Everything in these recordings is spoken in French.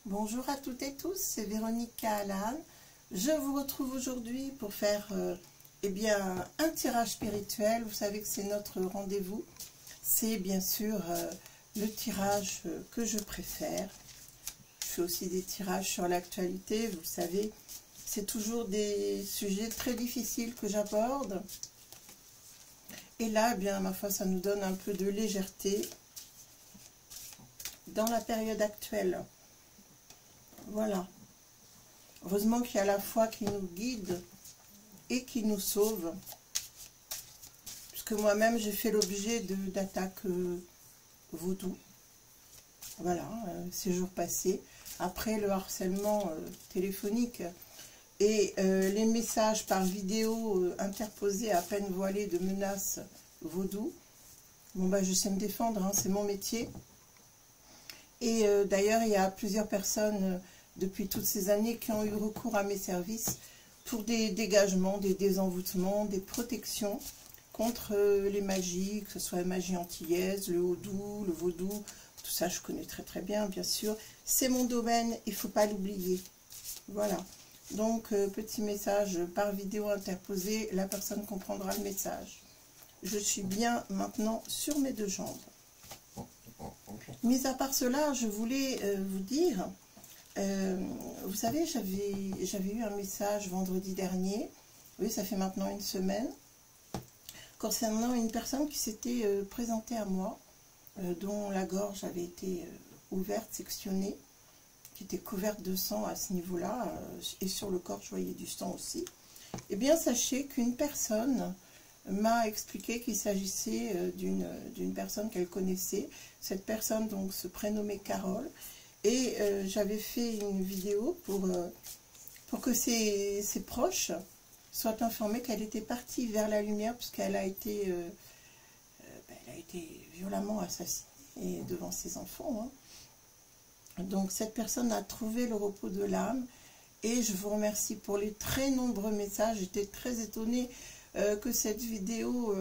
Bonjour à toutes et tous, c'est Véronique Cahalan. Je vous retrouve aujourd'hui pour faire un tirage spirituel. Vous savez que c'est notre rendez-vous. C'est bien sûr le tirage que je préfère. Je fais aussi des tirages sur l'actualité. Vous le savez, c'est toujours des sujets très difficiles que j'aborde. Et là, ma foi, ça nous donne un peu de légèreté dans la période actuelle. Voilà. Heureusement qu'il y a la foi qui nous guide et qui nous sauve. Puisque moi-même, j'ai fait l'objet d'attaques vaudou. Voilà, ces jours passés. Après le harcèlement téléphonique et les messages par vidéo interposés à peine voilés de menaces vaudou. Bon, je sais me défendre, hein, c'est mon métier. Et d'ailleurs, il y a plusieurs personnes depuis toutes ces années qui ont eu recours à mes services pour des dégagements, des désenvoûtements, des protections contre les magies, que ce soit la magie antillaise, le vaudou, tout ça je connais très très bien, bien sûr. C'est mon domaine, il ne faut pas l'oublier. Voilà. Donc, petit message par vidéo interposé, la personne comprendra le message. Je suis bien maintenant sur mes deux jambes. Mis à part cela, je voulais vous dire, vous savez, j'avais eu un message vendredi dernier, oui, ça fait maintenant une semaine, concernant une personne qui s'était présentée à moi, dont la gorge avait été ouverte, sectionnée, qui était couverte de sang à ce niveau-là, et sur le corps, je voyais du sang aussi. Eh bien, sachez qu'une personne m'a expliqué qu'il s'agissait d'une personne qu'elle connaissait. Cette personne donc se prénommait Carole. Et j'avais fait une vidéo pour que ses proches soient informés qu'elle était partie vers la lumière, puisqu'elle a été violemment assassinée devant ses enfants. Hein. Donc cette personne a trouvé le repos de l'âme. Et je vous remercie pour les très nombreux messages. J'étais très étonnée que cette vidéo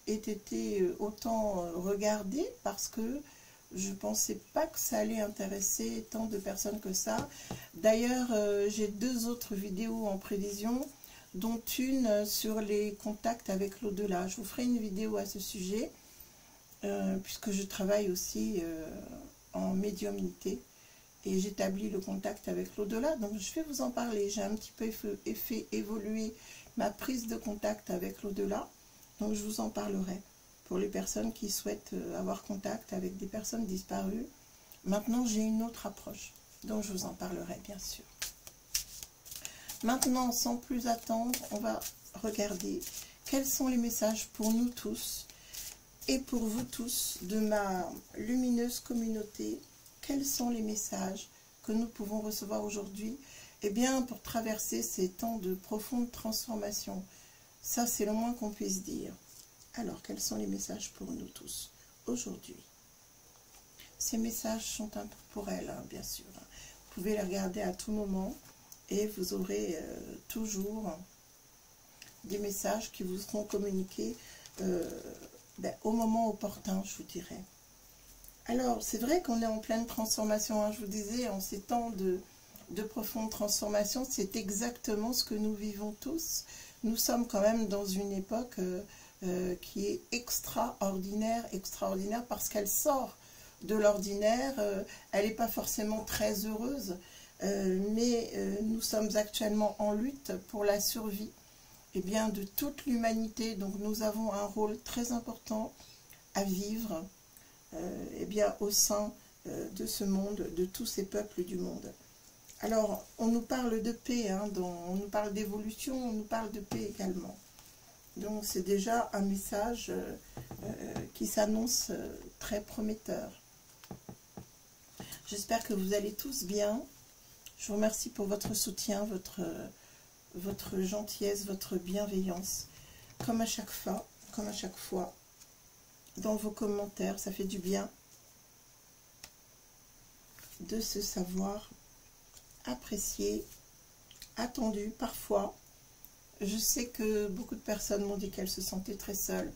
ait été autant regardée, parce que je ne pensais pas que ça allait intéresser tant de personnes que ça. D'ailleurs, j'ai deux autres vidéos en prévision, dont une sur les contacts avec l'au-delà. Je vous ferai une vidéo à ce sujet, puisque je travaille aussi en médiumnité et j'établis le contact avec l'au-delà. Donc je vais vous en parler. J'ai un petit peu fait évoluer ma prise de contact avec l'au-delà. Donc je vous en parlerai. Pour les personnes qui souhaitent avoir contact avec des personnes disparues. Maintenant, j'ai une autre approche, donc je vous en parlerai bien sûr. Maintenant, sans plus attendre, on va regarder quels sont les messages pour nous tous et pour vous tous de ma lumineuse communauté. Quels sont les messages que nous pouvons recevoir aujourd'hui? Eh bien, pour traverser ces temps de profonde transformation, ça c'est le moins qu'on puisse dire. Alors, quels sont les messages pour nous tous aujourd'hui? Ces messages sont intemporels, hein, bien sûr. Vous pouvez les regarder à tout moment et vous aurez toujours des messages qui vous seront communiqués au moment opportun, je vous dirais. Alors, c'est vrai qu'on est en pleine transformation, hein, je vous disais, en ces temps de profonde transformation, c'est exactement ce que nous vivons tous. Nous sommes quand même dans une époque qui est extraordinaire parce qu'elle sort de l'ordinaire. Elle n'est pas forcément très heureuse, mais nous sommes actuellement en lutte pour la survie de toute l'humanité. Donc nous avons un rôle très important à vivre au sein de ce monde, de tous ces peuples du monde. Alors, on nous parle de paix, hein, on nous parle d'évolution, on nous parle de paix également. Donc, c'est déjà un message qui s'annonce très prometteur. J'espère que vous allez tous bien. Je vous remercie pour votre soutien, votre gentillesse, votre bienveillance. Comme à chaque fois, dans vos commentaires, ça fait du bien de se savoir apprécié, attendu parfois. Je sais que beaucoup de personnes m'ont dit qu'elles se sentaient très seules.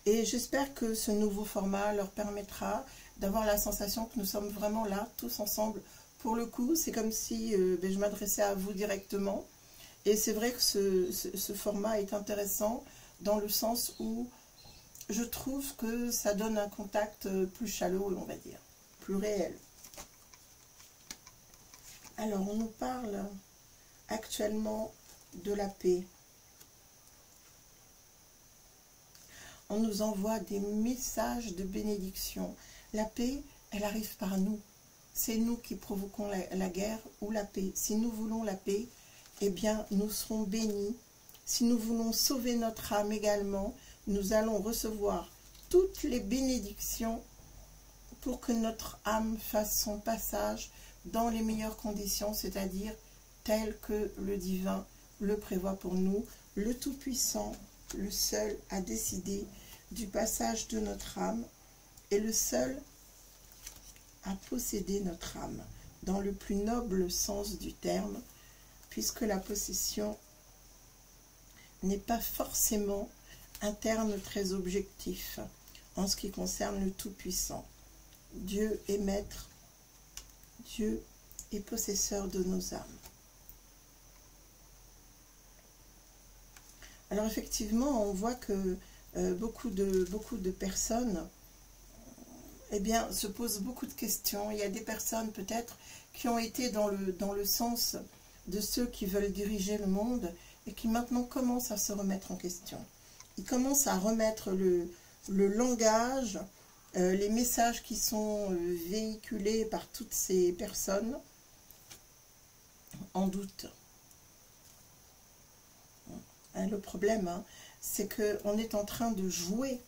Et j'espère que ce nouveau format leur permettra d'avoir la sensation que nous sommes vraiment là, tous ensemble, Pour le coup, c'est comme si je m'adressais à vous directement. Et c'est vrai que ce format est intéressant dans le sens où je trouve que ça donne un contact plus chaleureux, on va dire, plus réel. Alors, on nous parle actuellement de la paix. On nous envoie des messages de bénédiction. La paix, elle arrive par nous. C'est nous qui provoquons la guerre ou la paix. Si nous voulons la paix, eh bien, nous serons bénis. Si nous voulons sauver notre âme également, nous allons recevoir toutes les bénédictions pour que notre âme fasse son passage dans les meilleures conditions, c'est-à-dire telles que le divin le prévoit pour nous. Le Tout-Puissant, le seul à décider du passage de notre âme et le seul à posséder notre âme dans le plus noble sens du terme, puisque la possession n'est pas forcément un terme très objectif en ce qui concerne le Tout-Puissant. Dieu est maître, Dieu est possesseur de nos âmes. Alors effectivement, on voit que beaucoup de personnes se posent beaucoup de questions. Il y a des personnes peut-être qui ont été dans le sens de ceux qui veulent diriger le monde et qui maintenant commencent à se remettre en question. Ils commencent à remettre le langage, les messages qui sont véhiculés par toutes ces personnes en doute. Le problème, c'est qu'on est en train de jouer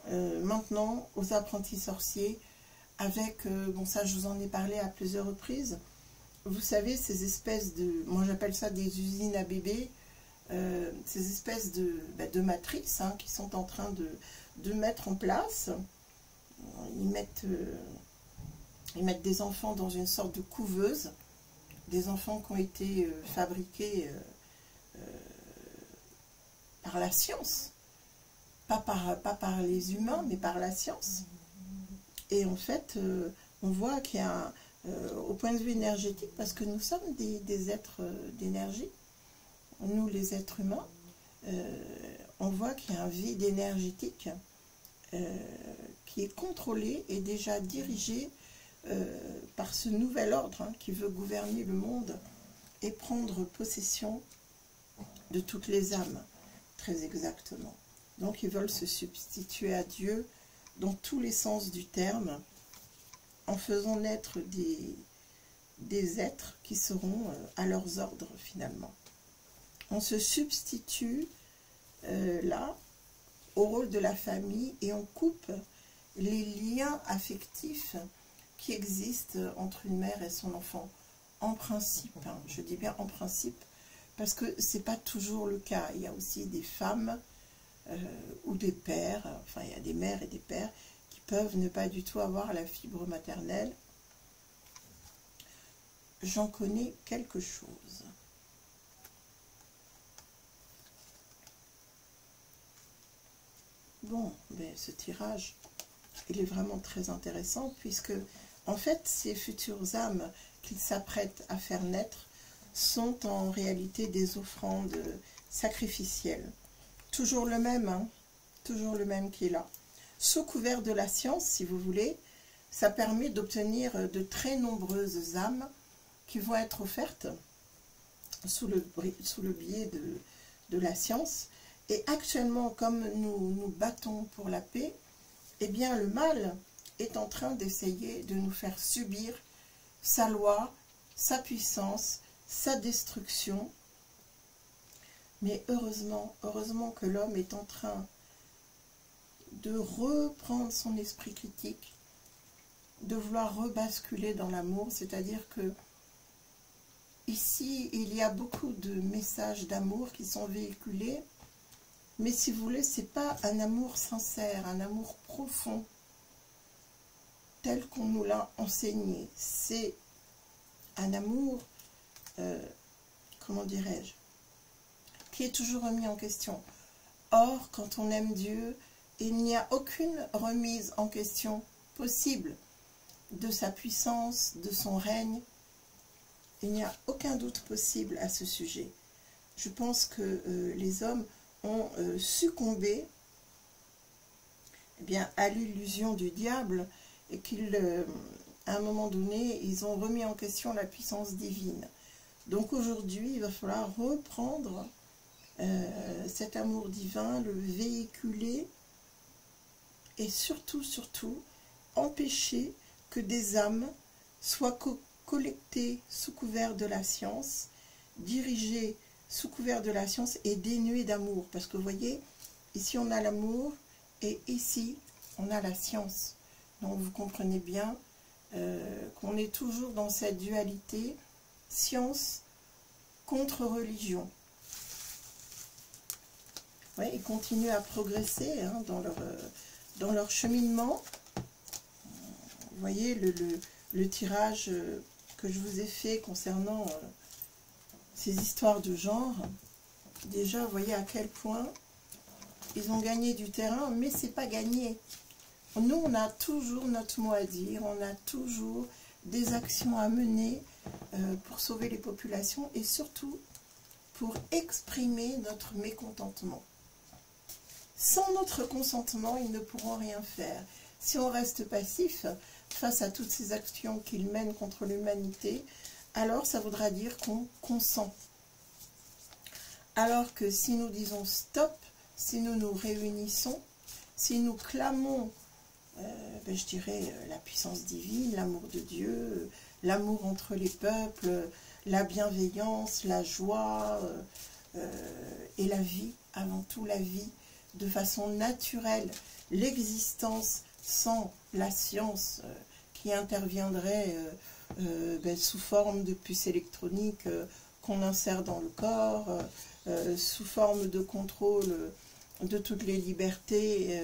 maintenant aux apprentis sorciers avec, bon ça je vous en ai parlé à plusieurs reprises, vous savez ces espèces de, moi j'appelle ça des usines à bébés, ces espèces de matrices qui sont en train de mettre en place. Ils mettent des enfants dans une sorte de couveuse, des enfants qui ont été fabriqués par la science, pas par les humains, mais par la science. Et en fait, on voit qu'il y a, au point de vue énergétique, parce que nous sommes des êtres d'énergie, nous les êtres humains, on voit qu'il y a un vide énergétique qui est contrôlé et déjà dirigé par ce nouvel ordre qui veut gouverner le monde et prendre possession de toutes les âmes, très exactement. Donc ils veulent se substituer à Dieu dans tous les sens du terme, en faisant naître des êtres qui seront à leurs ordres finalement. On se substitue là au rôle de la famille et on coupe les liens affectifs qui existent entre une mère et son enfant. En principe, je dis bien en principe, parce que ce n'est pas toujours le cas. Il y a aussi des femmes ou des pères, enfin il y a des mères et des pères qui peuvent ne pas du tout avoir la fibre maternelle. J'en connais quelque chose. Bon, mais ce tirage, il est vraiment très intéressant puisque, en fait, ces futures âmes qu'il s'apprête à faire naître sont en réalité des offrandes sacrificielles. Toujours le même, toujours le même qui est là. Sous couvert de la science, si vous voulez, ça permet d'obtenir de très nombreuses âmes qui vont être offertes sous le biais de la science. Et actuellement, comme nous nous battons pour la paix, eh bien le mal est en train d'essayer de nous faire subir sa loi, sa puissance, sa destruction. Mais heureusement, heureusement que l'homme est en train de reprendre son esprit critique, de vouloir rebasculer dans l'amour, c'est-à-dire que ici, il y a beaucoup de messages d'amour qui sont véhiculés, mais si vous voulez, ce n'est pas un amour sincère, un amour profond, tel qu'on nous l'a enseigné. C'est un amour, comment dirais-je, qui est toujours remis en question. Or, quand on aime Dieu, il n'y a aucune remise en question possible. de sa puissance, de son règne. Il n'y a aucun doute possible à ce sujet. Je pense que les hommes ont succombé eh bien, à l'illusion du diable et qu'ils, à un moment donné, ils ont remis en question la puissance divine. Donc aujourd'hui, il va falloir reprendre cet amour divin, le véhiculer et surtout, empêcher que des âmes soient collectées sous couvert de la science, dirigées sous couvert de la science et dénuées d'amour. Parce que vous voyez, ici on a l'amour et ici on a la science. Donc vous comprenez bien qu'on est toujours dans cette dualité science contre religion. Ouais, ils continuent à progresser hein, dans leur cheminement. Vous voyez le tirage que je vous ai fait concernant ces histoires de genre. Déjà, vous voyez à quel point ils ont gagné du terrain, mais c'est pas gagné. Nous, on a toujours notre mot à dire, on a toujours des actions à mener pour sauver les populations et surtout pour exprimer notre mécontentement. Sans notre consentement, ils ne pourront rien faire. Si on reste passif face à toutes ces actions qu'ils mènent contre l'humanité, alors ça voudra dire qu'on consent. Alors que si nous disons stop, si nous nous réunissons, si nous clamons, je dirais, la puissance divine, l'amour de Dieu, l'amour entre les peuples, la bienveillance, la joie et la vie, avant tout la vie, de façon naturelle, l'existence sans la science qui interviendrait sous forme de puces électroniques qu'on insère dans le corps, sous forme de contrôle de toutes les libertés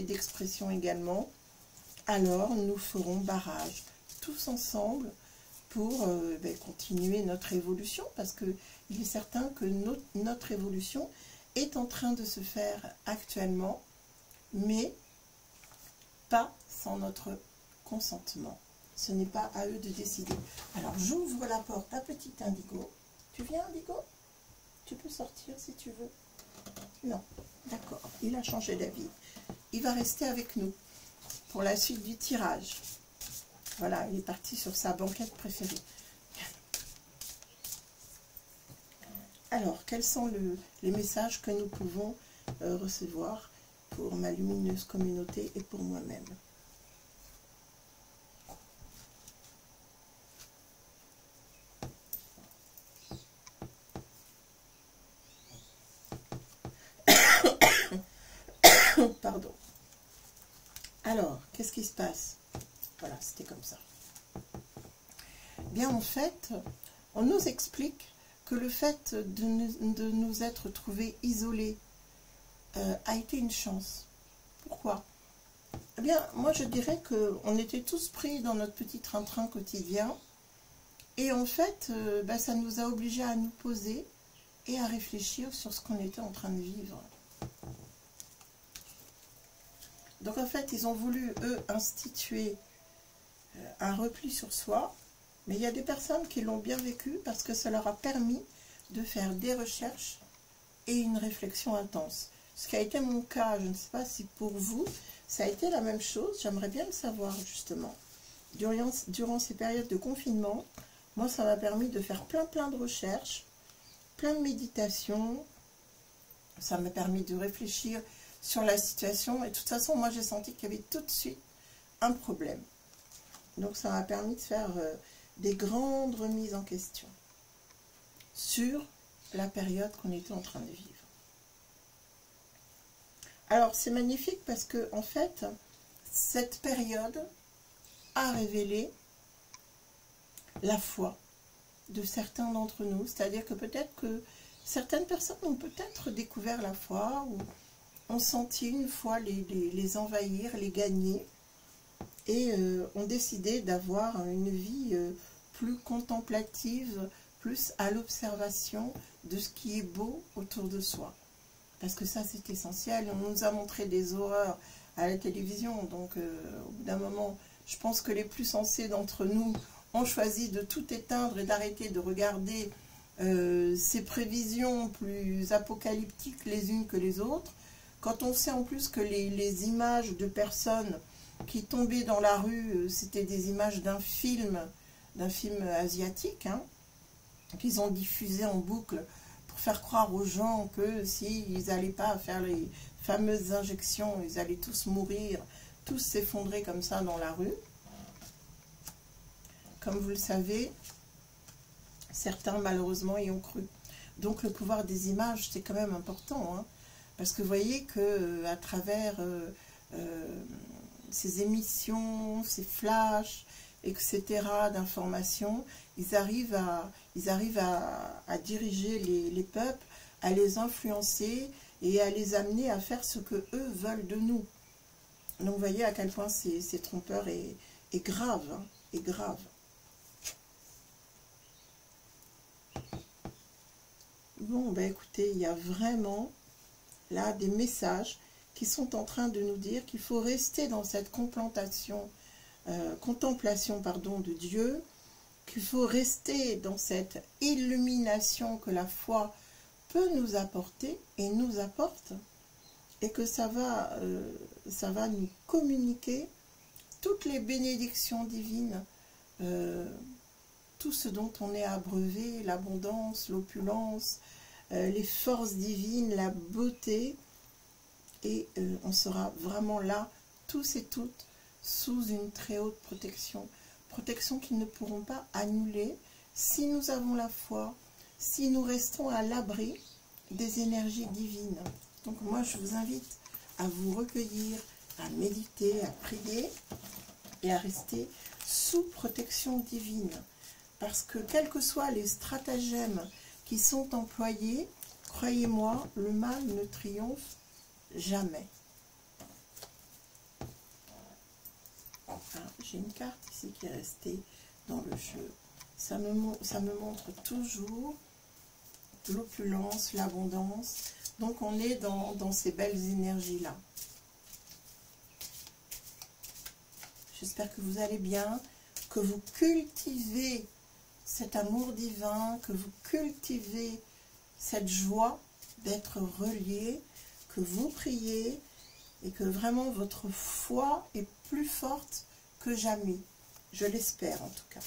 d'expression également, alors nous ferons barrage tous ensemble pour continuer notre évolution, parce qu'il est certain que notre évolution est en train de se faire actuellement, mais pas sans notre consentement. Ce n'est pas à eux de décider. Alors j'ouvre la porte à petit Indigo. Tu viens, Indigo? Tu peux sortir si tu veux. Non, d'accord, il a changé d'avis. Il va rester avec nous pour la suite du tirage. Voilà, il est parti sur sa banquette préférée. Alors, quels sont les messages que nous pouvons recevoir pour ma lumineuse communauté et pour moi-même? Pardon. Alors, qu'est-ce qui se passe? Voilà, c'était comme ça. Bien, en fait, on nous explique que le fait de nous être trouvés isolés a été une chance. Pourquoi? Eh bien, moi je dirais qu'on était tous pris dans notre petit train-train quotidien et en fait, ça nous a obligés à nous poser et à réfléchir sur ce qu'on était en train de vivre. Donc en fait, ils ont voulu, eux, instituer un repli sur soi, mais il y a des personnes qui l'ont bien vécu parce que ça leur a permis de faire des recherches et une réflexion intense. Ce qui a été mon cas, je ne sais pas si pour vous, ça a été la même chose, j'aimerais bien le savoir justement. Durant ces périodes de confinement, moi ça m'a permis de faire plein de recherches, plein de méditations, ça m'a permis de réfléchir sur la situation et de toute façon moi j'ai senti qu'il y avait tout de suite un problème. Donc ça m'a permis de faire des grandes remises en question sur la période qu'on était en train de vivre. Alors c'est magnifique parce que en fait cette période a révélé la foi de certains d'entre nous, c'est-à-dire que peut-être que certaines personnes ont peut-être découvert la foi ou ont senti une fois les envahir, les gagner et ont décidé d'avoir une vie plus contemplative, plus à l'observation de ce qui est beau autour de soi. Parce que ça c'est essentiel, on nous a montré des horreurs à la télévision, donc au bout d'un moment, Je pense que les plus sensés d'entre nous ont choisi de tout éteindre et d'arrêter de regarder ces prévisions plus apocalyptiques les unes que les autres. Quand on sait en plus que les images de personnes qui tombaient dans la rue, c'était des images d'un film asiatique, hein, qu'ils ont diffusé en boucle pour faire croire aux gens que s'ils n'allaient pas faire les fameuses injections, ils allaient tous mourir, tous s'effondrer comme ça dans la rue. Comme vous le savez, certains malheureusement y ont cru. Donc le pouvoir des images, c'est quand même important, hein, parce que vous voyez que à travers ces émissions, ces flashs, etc. d'informations, ils arrivent à diriger les peuples, à les influencer et à les amener à faire ce que eux veulent de nous. Donc vous voyez à quel point c'est trompeur et grave, hein, et grave. Bon, ben écoutez, il y a vraiment là des messages qui sont en train de nous dire qu'il faut rester dans cette contemplation de Dieu, qu'il faut rester dans cette illumination que la foi peut nous apporter et nous apporte, et que ça va nous communiquer toutes les bénédictions divines, tout ce dont on est abreuvé, l'abondance, l'opulence, les forces divines, la beauté, et on sera vraiment là, tous et toutes, sous une très haute protection. Protection qu'ils ne pourront pas annuler si nous avons la foi, si nous restons à l'abri des énergies divines. Donc moi, je vous invite à vous recueillir, à méditer, à prier et à rester sous protection divine. Parce que quels que soient les stratagèmes qui sont employés, croyez-moi, le mal ne triomphe jamais. J'ai une carte ici qui est restée dans le jeu. Ça me montre toujours l'opulence, l'abondance. Donc on est dans ces belles énergies-là. J'espère que vous allez bien, que vous cultivez cet amour divin, que vous cultivez cette joie d'être relié, que vous priez et que vraiment votre foi est plus forte que jamais. Je l'espère en tout cas.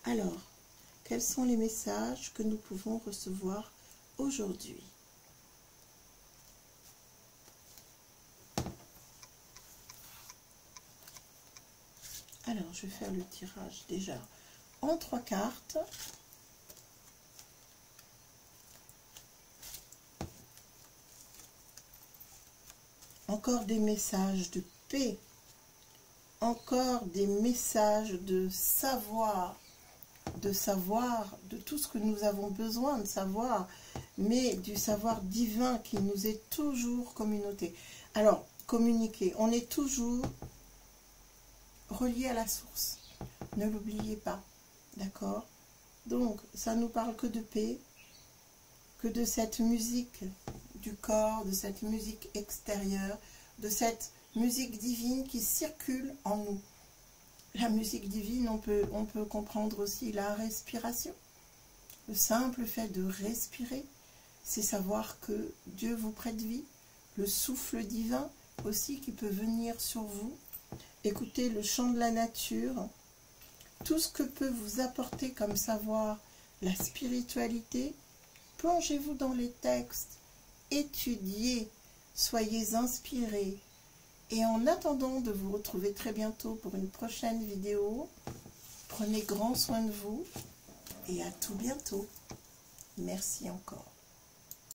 Alors, quels sont les messages que nous pouvons recevoir aujourd'hui? Alors, je vais faire le tirage déjà en 3 cartes. Encore des messages de paix, encore des messages de savoir de tout ce que nous avons besoin de savoir, mais du savoir divin qui nous est toujours communiqué. Alors, communiquer, on est toujours relié à la source, ne l'oubliez pas, d'accord? Donc, ça nous parle que de paix, que de cette musique du corps, de cette musique extérieure, de cette musique divine qui circule en nous. La musique divine, on peut comprendre aussi la respiration. Le simple fait de respirer, c'est savoir que Dieu vous prête vie, le souffle divin aussi qui peut venir sur vous. Écoutez le chant de la nature, tout ce que peut vous apporter comme savoir la spiritualité. Plongez-vous dans les textes, étudiez, soyez inspirés. Et en attendant de vous retrouver très bientôt pour une prochaine vidéo, prenez grand soin de vous et à tout bientôt. Merci encore.